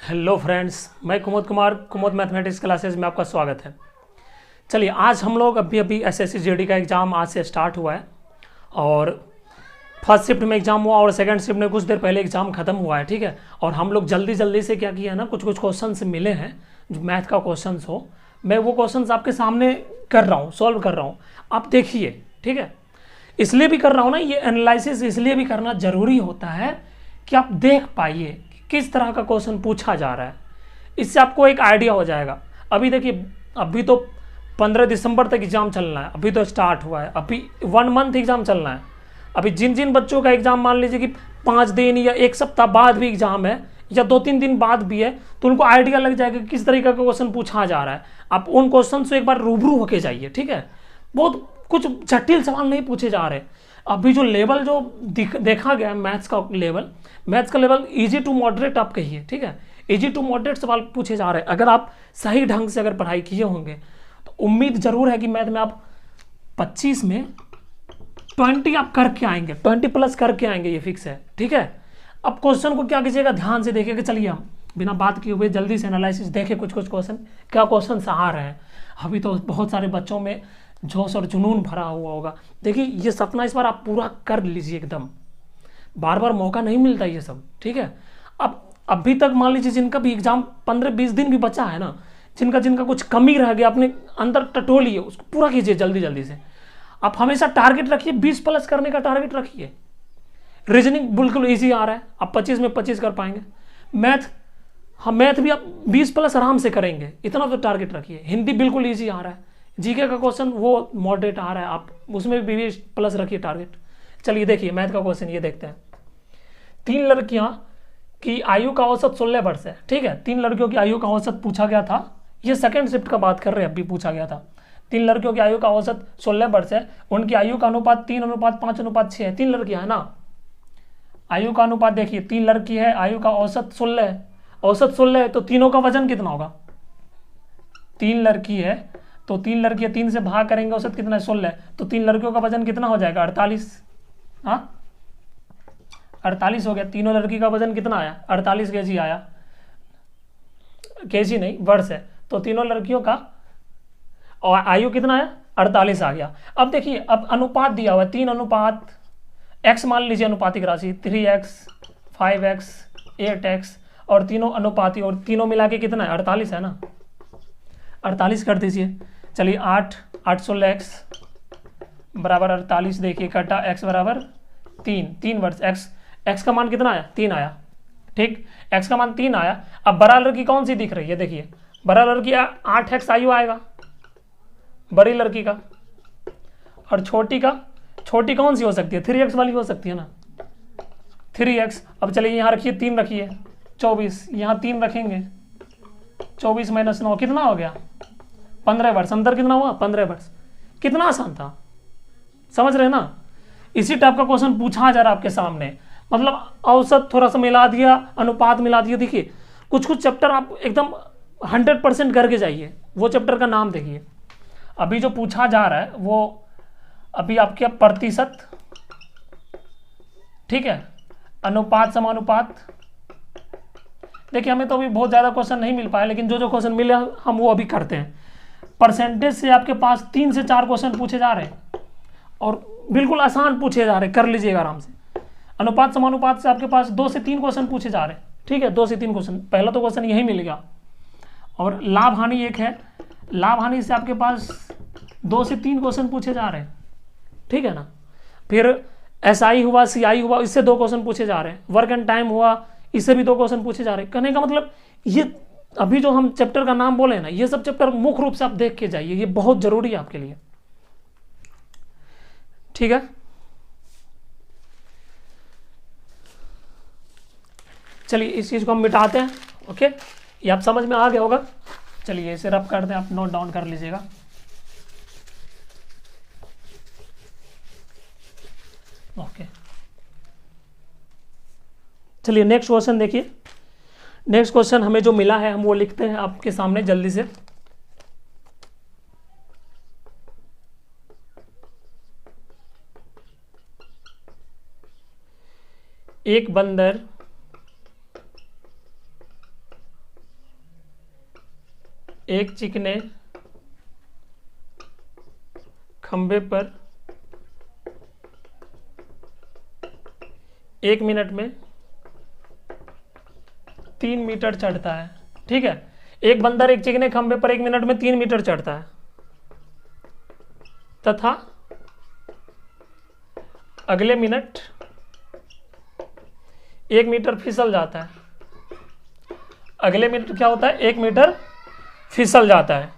Hello friends, मैं कुमुद कुमार, कुमुद mathematics classes में आपका स्वागत है। चलिए, आज हम लोग अभी एसएससी जीडी का एग्ज़ाम आज से स्टार्ट हुआ है और फर्स्ट शिफ्ट में एग्ज़ाम हुआ और सेकंड शिफ्ट में कुछ देर पहले एग्ज़ाम ख़त्म हुआ है। ठीक है, और हम लोग जल्दी जल्दी से क्या किया है ना, कुछ क्वेश्चन मिले हैं जो मैथ का क्वेश्चन हो, मैं वो क्वेश्चन आपके सामने कर रहा हूँ, सॉल्व कर रहा हूँ, आप देखिए। ठीक है, इसलिए भी कर रहा हूँ ना, ये एनालिसिस इसलिए भी करना ज़रूरी होता है कि आप देख पाइए किस तरह का क्वेश्चन पूछा जा रहा है, इससे आपको एक आइडिया हो जाएगा। अभी देखिए, अभी तो 15 दिसंबर तक एग्ज़ाम चलना है, अभी तो स्टार्ट हुआ है, अभी 1 मंथ एग्ज़ाम चलना है। अभी जिन जिन बच्चों का एग्ज़ाम मान लीजिए कि 5 दिन या 1 सप्ताह बाद भी एग्ज़ाम है या 2-3 दिन बाद भी है, तो उनको आइडिया लग जाएगा कि किस तरीके का क्वेश्चन पूछा जा रहा है। आप उन क्वेश्चन से एक बार रूबरू होके जाइए। ठीक है, बहुत कुछ जटिल सवाल नहीं पूछे जा रहे। अभी जो लेवल जो देखा गया है मैथ्स का लेवल इजी टू मॉडरेट आप कहिए। ठीक है, इजी टू मॉडरेट सवाल पूछे जा रहे हैं। अगर आप सही ढंग से अगर पढ़ाई किए होंगे तो उम्मीद जरूर है कि मैथ में आप 25 में 20 आप करके आएंगे, 20+ करके आएंगे, ये फिक्स है। ठीक है, अब क्वेश्चन को क्या कीजिएगा, ध्यान से देखिएगा। चलिए, हम बिना बात किए हुए जल्दी से एनालिसिस देखें कुछ क्वेश्चन, क्या क्वेश्चन आ रहे हैं। अभी तो बहुत सारे बच्चों में जोश और जुनून भरा हुआ होगा। देखिए, ये सपना इस बार आप पूरा कर लीजिए एकदम, बार बार मौका नहीं मिलता ये सब। ठीक है, अब अभी तक मान लीजिए जिनका भी एग्जाम 15-20 दिन भी बचा है ना, जिनका कुछ कमी रह गया, अपने अंदर टटोलिए, उसको पूरा कीजिए जल्दी जल्दी से। आप हमेशा टारगेट रखिए, 20+ करने का टारगेट रखिए। रीजनिंग बिल्कुल ईजी आ रहा है, आप 25 में 25 कर पाएंगे। मैथ भी आप 20+ आराम से करेंगे, इतना तो टारगेट रखिए। हिंदी बिल्कुल ईजी आ रहा है, जीके का क्वेश्चन वो मॉडरेट आ रहा है, आप उसमें भी 20+ रखिए टारगेट। चलिए देखिए, मैथ का क्वेश्चन ये देखते हैं। 3 लड़कियां की आयु का औसत 16 वर्ष है। ठीक है, 3 लड़कियों की आयु का औसत पूछा गया था, ये सेकंड शिफ्ट का बात कर रहे हैं, अभी पूछा गया था। 3 लड़कियों की आयु का औसत 16 वर्ष है, उनकी आयु का अनुपात 3:5:6 है। 3 लड़कियां है ना, आयु का अनुपात देखिए, 3 लड़की है, आयु का औसत 16 है, औसत 16 है, तो तीनों का वजन कितना होगा। 3 लड़की है तो 3 लड़कियां 3 से भाग करेंगे, औसत कितना है 16, तो 3 लड़कियों का वजन कितना हो जाएगा 48। हाँ, 48 हो गया। तीनों लड़की का वजन कितना आया 48 kg आया, केजी नहीं वर्ष है, तो तीनों लड़कियों का और आयु कितना है 48 आ गया। अब देखिए, अब अनुपात दिया हुआ है 3:x, मान लीजिए अनुपातिक राशि 3x 5x 8x, और तीनों अनुपाती, और तीनों मिला के कितना है 48 है ना, 48 कर दीजिए। चलिए 8 16x बराबर 48, देखिए कटा x बराबर 3 वर्ष। x का मान कितना आया 3 आया। ठीक, x का मान 3 आया। अब बड़ा लड़की कौन सी दिख रही है, देखिए बड़ा लड़की 8x आयु आएगा बड़ी लड़की का, और छोटी कौन सी हो सकती है 3x वाली हो सकती है ना, 3x। अब चलिए यहाँ रखिए 3 रखिए 24, यहाँ 3 रखेंगे 24 - 9 कितना हो गया 15 वर्ष। अंतर कितना हुआ 15 वर्ष। कितना आसान था, समझ रहे हैं ना। इसी टाइप का क्वेश्चन पूछा जा रहा है आपके सामने, मतलब औसत थोड़ा सा मिला दिया, अनुपात मिला दिया। देखिए, कुछ चैप्टर आप एकदम 100% करके जाइए। वो चैप्टर का नाम देखिए। अभी जो पूछा जा रहा है वो अभी आपके प्रतिशत, ठीक है, अनुपात समानुपात। देखिए, हमें तो अभी बहुत ज़्यादा क्वेश्चन नहीं मिल पाया, लेकिन जो क्वेश्चन मिले हम वो अभी करते हैं। परसेंटेज से आपके पास 3 से 4 क्वेश्चन पूछे जा रहे हैं और बिल्कुल आसान पूछे जा रहे हैं, कर लीजिएगा आराम से। अनुपात समानुपात से आपके पास 2 से 3 क्वेश्चन पूछे जा रहे हैं। ठीक है, 2 से 3 क्वेश्चन, पहला तो क्वेश्चन यही मिलेगा। और लाभ हानि एक है, लाभ हानि से आपके पास 2 से 3 क्वेश्चन पूछे जा रहे हैं। ठीक है ना, फिर SI हुआ CI हुआ, इससे 2 क्वेश्चन पूछे जा रहे हैं। वर्क एंड टाइम हुआ, इससे भी 2 क्वेश्चन पूछे जा रहे हैं। कहने का मतलब ये अभी जो हम चैप्टर का नाम बोले ना, ये सब चैप्टर मुख्य रूप से आप देख के जाइए, ये बहुत जरूरी है आपके लिए। ठीक है, चलिए इस चीज को हम मिटाते हैं। ओके, ये आप समझ में आ गया होगा। चलिए इसे रब कर दें, आप नोट डाउन कर लीजिएगा। ओके, चलिए नेक्स्ट क्वेश्चन देखिए। नेक्स्ट क्वेश्चन हमें जो मिला है हम वो लिखते हैं आपके सामने जल्दी से। एक बंदर एक चिकने खंबे पर 1 मिनट में 3 मीटर चढ़ता है। ठीक है, एक बंदर एक चिकने खंबे पर 1 मिनट में 3 मीटर चढ़ता है तथा अगले मिनट 1 मीटर फिसल जाता है। अगले मिनट क्या होता है? 1 मीटर फिसल जाता है।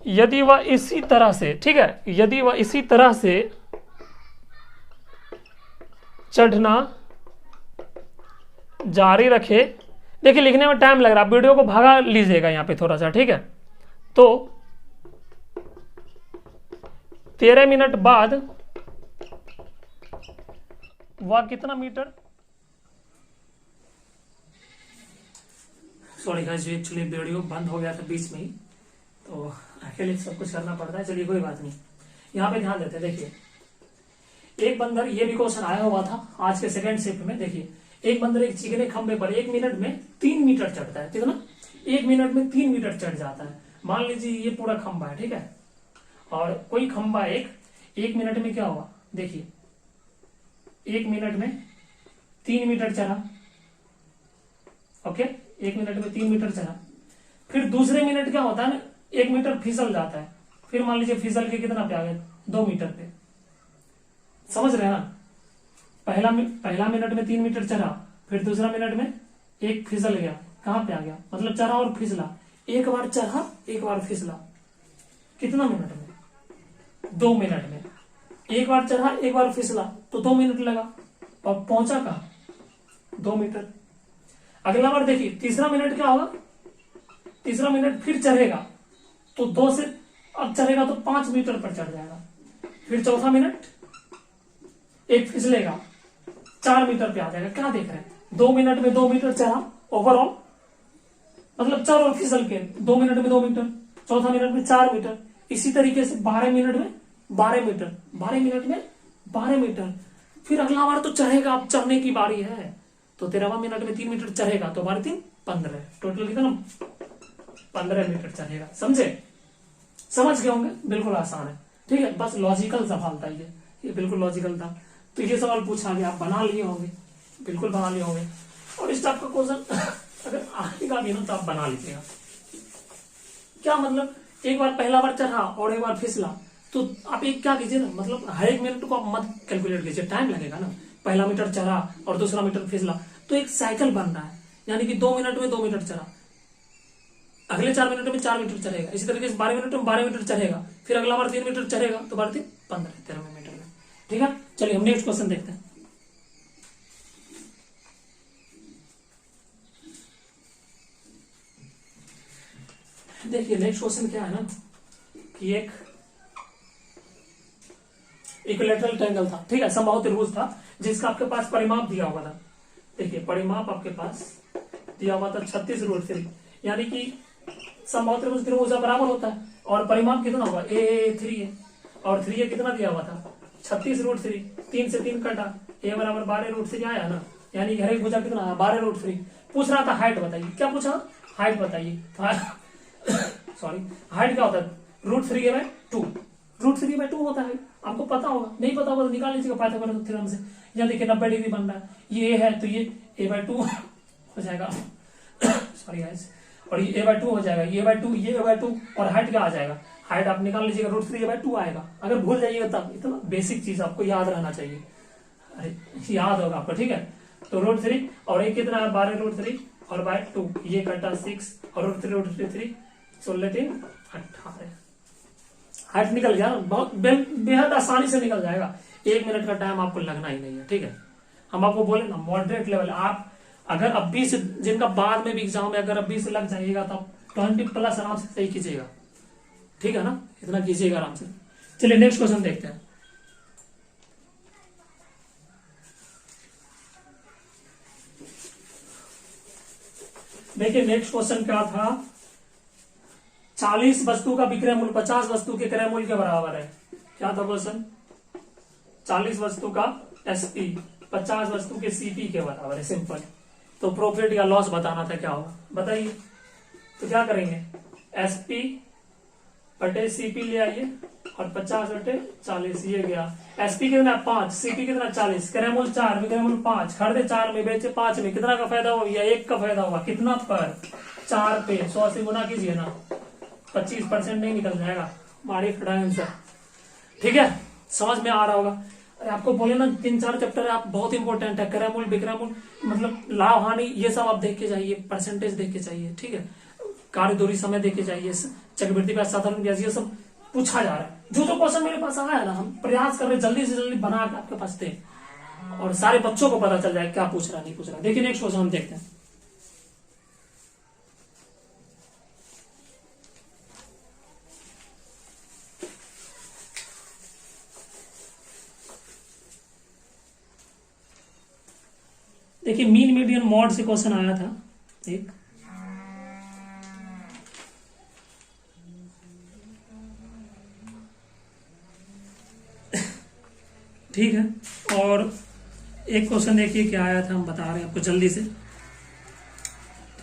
यदि वह इसी तरह से, ठीक है, यदि वह इसी तरह से चढ़ना जारी रखे, देखिए लिखने में टाइम लग रहा है, वीडियो को भगा लीजिएगा यहाँ पे थोड़ा सा, ठीक है। तो 13 मिनट बाद वह कितना metre, sorry guys, actually video बंद हो गया था बीच में ही, तो अकेले सब कुछ करना पड़ता है। चलिए कोई बात नहीं, यहाँ पे ध्यान देते हैं। देखिए एक बंदर, ये भी क्वेश्चन आया हुआ था आज के सेकंड शिफ्ट में। देखिए एक बंदर एक चिकने खंबे पर 1 मिनट में 3 मीटर चढ़ता है, ठीक है ना, 1 मिनट में 3 मीटर चढ़ जाता है। मान लीजिए ये पूरा खंबा है, ठीक है, और कोई खंबा एक मिनट में क्या हुआ, देखिए 1 मिनट में 3 मीटर चढ़ा, ओके, 1 मिनट में 3 मीटर चढ़ा। फिर दूसरे मिनट क्या होता है ना, 1 मीटर फिसल जाता है। फिर मान लीजिए फिसल के कितना पे आ गया, 2 मीटर पे, समझ रहे हैं ना। पहला मिनट में 3 मीटर चढ़ा, फिर दूसरा मिनट में 1 फिसल गया, कहां पे आ गया, मतलब चढ़ा और फिसला, एक बार चढ़ा एक बार फिसला, कितना मिनट में, 2 मिनट में। एक बार चढ़ा एक बार फिसला तो 2 मिनट लगा, और पहुंचा कहां, 2 मीटर। अगला बार देखिए तीसरा मिनट क्या होगा, तीसरा मिनट फिर चढ़ेगा तो 2 से अब चढ़ेगा तो 5 मीटर पर चढ़ जाएगा। फिर चौथा मिनट 1 फिसलेगा, 4 मीटर पे आ जाएगा। क्या देख रहे हैं, 2 मिनट में 2 मीटर चढ़ा ओवरऑल, मतलब चढ़ और फिसल के 2 मिनट में 2 मीटर, चौथा मिनट में 4 मीटर, इसी तरीके से 12 मिनट में 12 मीटर, 12 मिनट में 12 मीटर। फिर अगला बार तो चढ़ेगा, अब चढ़ने की बारी है, तो 13वां मिनट में 3 मीटर चढ़ेगा, तो 12 3 15, टोटल कितना, 15 मीटर चढ़ेगा। समझे, समझ गए होंगे, बिल्कुल आसान है, ठीक है, बस लॉजिकल सवाल था ये बिल्कुल लॉजिकल था। तो ये सवाल पूछा गया, आप बना लिए होंगे, बिल्कुल बना लिए होंगे। और इस टाइप का क्वेश्चन अगर आएगा भी ना तो आप बना लीजिएगा। क्या मतलब, एक बार पहला बार चढ़ा और एक बार फिसला, तो आप एक क्या कीजिए ना, मतलब हर एक मिनट को आप मत कैलकुलेट कीजिए, टाइम लगेगा ना। पहला मीटर चढ़ा और दूसरा मीटर फिसला, तो एक साइकिल बन रहा है, यानी कि 2 मिनट में 2 मीटर चढ़ा, अगले 4 मिनट में 4 मीटर चढ़ेगा, इसी तरीके से 12 मिनट में 12 मीटर चढ़ेगा, फिर अगला बार 3 मीटर चढ़ेगा, तो 12 3 15, 13 मीटर में, ठीक है। चलिए हम नेक्स्ट क्वेश्चन देखते हैं। देखिए नेक्स्ट क्वेश्चन क्या है ना, कि एक इक्विलैटरल ट्रायंगल था, ठीक है, समबाहु त्रिभुज था, जिसका आपके पास परिमाप दिया हुआ था। देखिए परिमाप आपके पास दिया हुआ था 36√3, यानी कि समबाहु त्रिभुज त्रिभुजा बराबर होता है, और परिमाप कितना होगा, a3 है, और 3 कितना दिया हुआ था, 36√3, 3 से 3 कटा, a बराबर 12√3 आया ना, यानी हर एक भुजा कितना है, 12√3। पूछ रहा था हाइट बताइए, क्या पूछा, हाइट बताइए, सॉरी हाइट क्या होता है, √3/2, √3/2 होता है, आपको पता होगा, नहीं पता होगा तो निकाल लीजिएगा पाइथागोरस थ्योरम से। यहाँ देखिए 90 डिग्री बन रहा है, ये है तो ये a/2 हो जाएगा, सॉरी गाइस, और ये a/2 हो जाएगा, ये a/2 और हाइट क्या आ जाएगा, हाइट आप निकाल लीजिएगा, √3/2 आएगा। अगर भूल जाइएगा तब, इतना बेसिक चीज आपको याद रहना चाहिए, अरे याद होगा आपको, ठीक है। तो √3 और एक कितना है, 12√3 और बाय 2, ये कटा 6 और √3 16 3 18, हाइट निकल गया, बहुत बेहद आसानी से निकल जाएगा, 1 मिनट का टाइम आपको लगना ही नहीं है, ठीक है। हम आपको बोले ना मॉडरेट लेवल, आप अगर अभी से, जिनका बाद में भी एग्जाम में अगर अभी से लग जाइएगा तो 20+ आराम से सही कीजिएगा, ठीक है ना, इतना कीजिएगा आराम से। चलिए नेक्स्ट क्वेश्चन देखते हैं। देखिए नेक्स्ट क्वेश्चन क्या था, 40 वस्तु का विक्रय मूल्य 50 वस्तु के क्रय मूल्य के बराबर है। क्या था क्वेश्चन, 40 वस्तु का एसपी 50 वस्तु के सीपी के बराबर है, सिंपल। तो प्रॉफिट या लॉस बताना था, क्या होगा बताइए। तो क्या करेंगे, एसपी बटे सीपी ले आइए और 50/40 ये गया। एसपी कितना 5, सीपी कितना 40, क्रयमूल्य 4, विक्रयमूल्य 5, खरीदे 4 में बेचे 5 में, कितना का फायदा हुआ भैया, 1 का फायदा हुआ। कितना पर 4 पे 100 से गुना कीजिए ना, 25% नहीं निकल जाएगा, मारिए फटा आंसर। ठीक है, समझ में आ रहा होगा। अरे आपको बोले ना 3-4 चैप्टर आप बहुत इंपॉर्टेंट है, क्रयमूल्य विक्रयमूल्य मतलब लाभ हानि, ये सब आप देख के जाइए, परसेंटेज देख के जाइए। ठीक है, कार्य दूरी समय देख के जाइए, चक्रवृद्धि ब्याज साधारण ब्याज, ये सब पूछा जा रहा है। जो जो क्वेश्चन मेरे पास आया है ना, हम प्रयास कर रहे जल्दी से जल्दी बना के आपके पास दे, और सारे बच्चों को पता चल जाए क्या पूछ रहा नहीं पूछ रहा। देखिए नेक्स्ट क्वेश्चन हम देखते हैं। देखिए मीन मीडियन मॉड से क्वेश्चन आया था एक, ठीक है। और एक क्वेश्चन देखिए क्या आया था, हम बता रहे हैं आपको जल्दी से,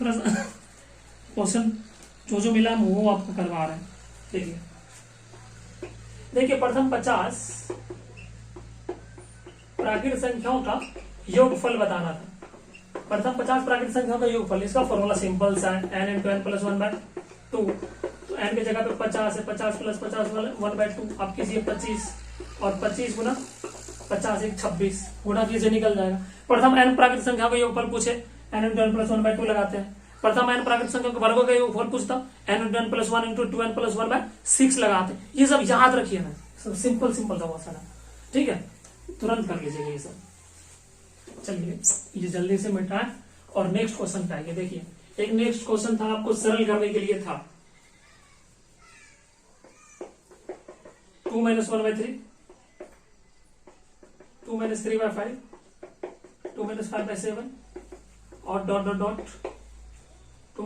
थोड़ा सा क्वेश्चन जो जो मिला हम वो आपको करवा रहे हैं। देखिए प्रथम 50 प्राकृत संख्याओं का योगफल बताना था। प्रथम 50 प्राकृत संख्याओं का योगफल, इसका फॉर्मूला सिंपल सा है, n × n + 1/2। तो n की जगह पे 50 है, 50 + 50 1/2 आप कीजिए 25, और 25 गुना 50 = 26 गुना कीजिए, निकल जाएगा। प्रथम n प्राकृत संख्याओं का योगफल पूछे, n × n + 1/2 लगाते हैं। प्रथम n प्राकृत संख्याओं के वर्गों का योगफल पूछता, n × n + 1 × 2n + 1/6 लगाते हैं। ये सब याद रखिए ना, सब सिंपल सा क्वेश्चन है। ठीक है, तुरंत कर लीजिएगा ये सब। चलिए ये जल्दी से मिटाएं और नेक्स्ट क्वेश्चन पे आइए। देखिए एक नेक्स्ट क्वेश्चन था, आपको सरल करने के लिए था, 2 - 1/3, 2 - 3/5, 2 - 5/7 और ... 2 -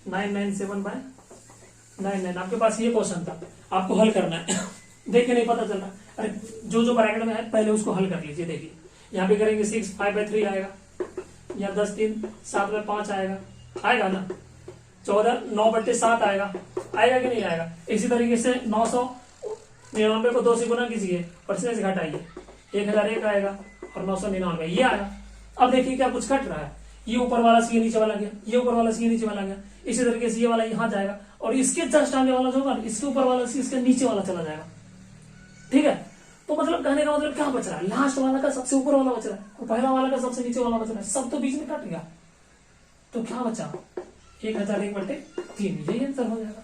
997/99। आपके पास ये क्वेश्चन था, आपको हल करना है। देखिए नहीं पता चल रहा, अरे जो जो ब्रैकेट में है पहले उसको हल कर लीजिए। देखिए यहाँ पे करेंगे 6 5/3 आएगा, या 10 3 7/5 आएगा, आएगा ना। 14 9/7 आएगा, आएगा कि नहीं आएगा। इसी तरीके से 999 को 2 से गुना कीजिए, परसेंटेज घटाइए, 1001 आएगा और 999 ये आएगा। अब देखिए क्या कुछ घट रहा है, ये ऊपर वाला सी नीचे वाला गया, ये ऊपर वाला सी नीचे वाला गया, इसी तरीके से ये वाला यहाँ जाएगा, और इसके जस्ट आगे वाला जो होगा इसके ऊपर वाला सी इसके नीचे वाला चला जाएगा। ठीक है, तो मतलब कहने का मतलब क्या बच रहा है, लास्ट वाला का सबसे ऊपर वाला बच रहा है और पहला वाला का सबसे नीचे वाला बच रहा है, सब तो बीच में कट गया, तो क्या बचा 1001/3, यही आंसर हो जाएगा।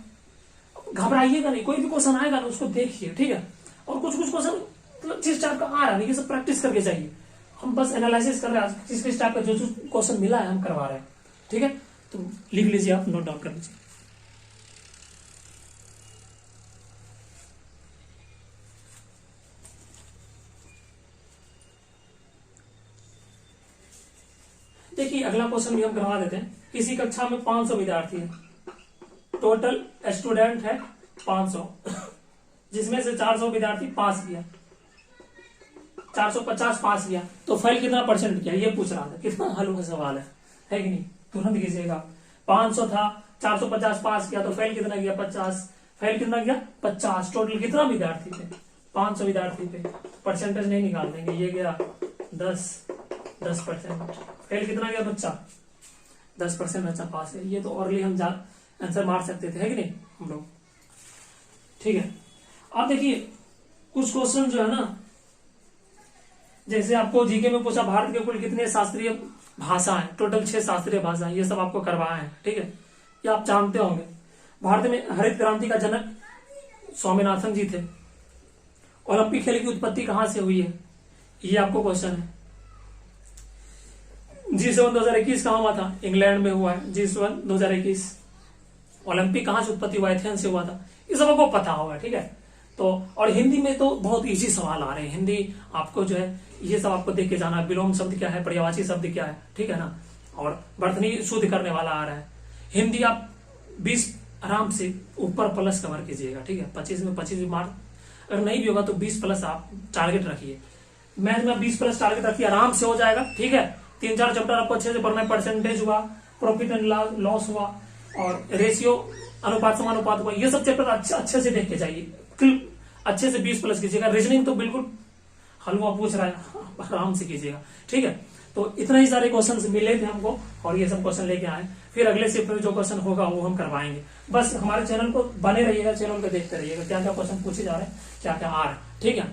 घबराइएगा नहीं, कोई भी क्वेश्चन आएगा ना उसको देखिए। ठीक है, और कुछ क्वेश्चन मतलब जिस टाइप का आ रहा है ये सब प्रैक्टिस करके जाइए। हम बस एनालिसिस कर रहे हैं, किस टाइप का जो जो क्वेश्चन मिला है हम करवा रहे हैं। ठीक है, तो लिख लीजिए, आप नोट डाउन कर लीजिए। देखिए अगला क्वेश्चन भी हम करवा देते हैं। किसी कक्षा में 500 विद्यार्थी है, टोटल स्टूडेंट है 500, जिसमें से 400 विद्यार्थी पास किया, 450 पास किया, तो फेल कितना % किया, ये पूछ रहा था। कितना हल्का सवाल है कि नहीं, तुरंत कीजिएगा। 500 था, 450 पास किया, तो फेल कितना गया 50, फेल कितना गया 50। टोटल कितना विद्यार्थी थे, 500 विद्यार्थी थे, परसेंटेज नहीं निकाल देंगे, ये गया 10%। फेल कितना गया बच्चा 10%, बच्चा पास है। ये तो ऑरली हम आंसर मार सकते थे, है कि नहीं हम लोग। ठीक है, अब देखिए कुछ क्वेश्चन जो है ना, जैसे आपको जीके में पूछा भारत के कुल कितने शास्त्रीय भाषा है, टोटल 6 शास्त्रीय भाषा, ये सब आपको करवाए हैं। ठीक है, ये आप जानते होंगे। भारत में हरित क्रांति का जनक स्वामीनाथन जी थे। ओलंपिक खेल की उत्पत्ति कहां से हुई है, ये आपको क्वेश्चन है। G7 2021 कहां हुआ था, इंग्लैंड में हुआ है G7 2021। ओलंपिक कहां से उत्पत्ति हुआ, एथेंस से हुआ था, ये सब आपको पता होगा। ठीक है, तो और हिंदी में तो बहुत इजी सवाल आ रहे हैं। हिंदी आपको जो है ये सब आपको देख के जाना है, विलोम शब्द क्या है, पर्यायवाची शब्द क्या है, ठीक है ना, और वर्तनी शुद्ध करने वाला आ रहा है। हिंदी आप 20 आराम से ऊपर प्लस कवर कीजिएगा। ठीक है, 25 में 25 मार्क, अगर नहीं भी होगा तो 20+ आप टारगेट रखिए। मैथ में 20+ टारगेट रखिए, आराम से हो जाएगा। ठीक है, 3-4 चैप्टर आपको अच्छे से पढ़ना है। परसेंटेज हुआ, प्रॉफिट एंड लॉस हुआ, और रेशियो, अनुपात समानुपात हुआ, ये सब चैप्टर अच्छे से देख के जाइए। अच्छे से 20+ कीजिएगा। रीजनिंग तो बिल्कुल हलवा पूछ रहा है, आराम से कीजिएगा, ठीक है। तो इतना ही सारे क्वेश्चंस मिले थे हमको, और ये सब क्वेश्चन लेके आए। फिर अगले शिफ्ट में जो क्वेश्चन होगा वो हम करवाएंगे। बस हमारे चैनल को बने रहिएगा, चैनल को देखते रहिएगा, क्या क्या क्वेश्चन पूछे जा रहे हैं, क्या क्या आ रहे हैं, ठीक है।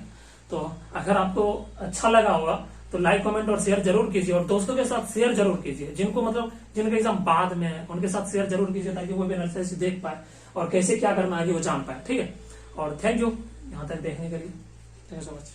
तो अगर आपको अच्छा लगा होगा तो लाइक, कमेंट और शेयर जरूर कीजिए, और दोस्तों के साथ शेयर जरूर कीजिए, जिनको मतलब जिनका एग्जाम बाद में है उनके साथ शेयर जरूर कीजिए, ताकि वो भी एनालिसिस देख पाए और कैसे क्या करना है वो जान पाए, ठीक है। और थैंक यू यहाँ तक देखने के लिए। Thank you so much.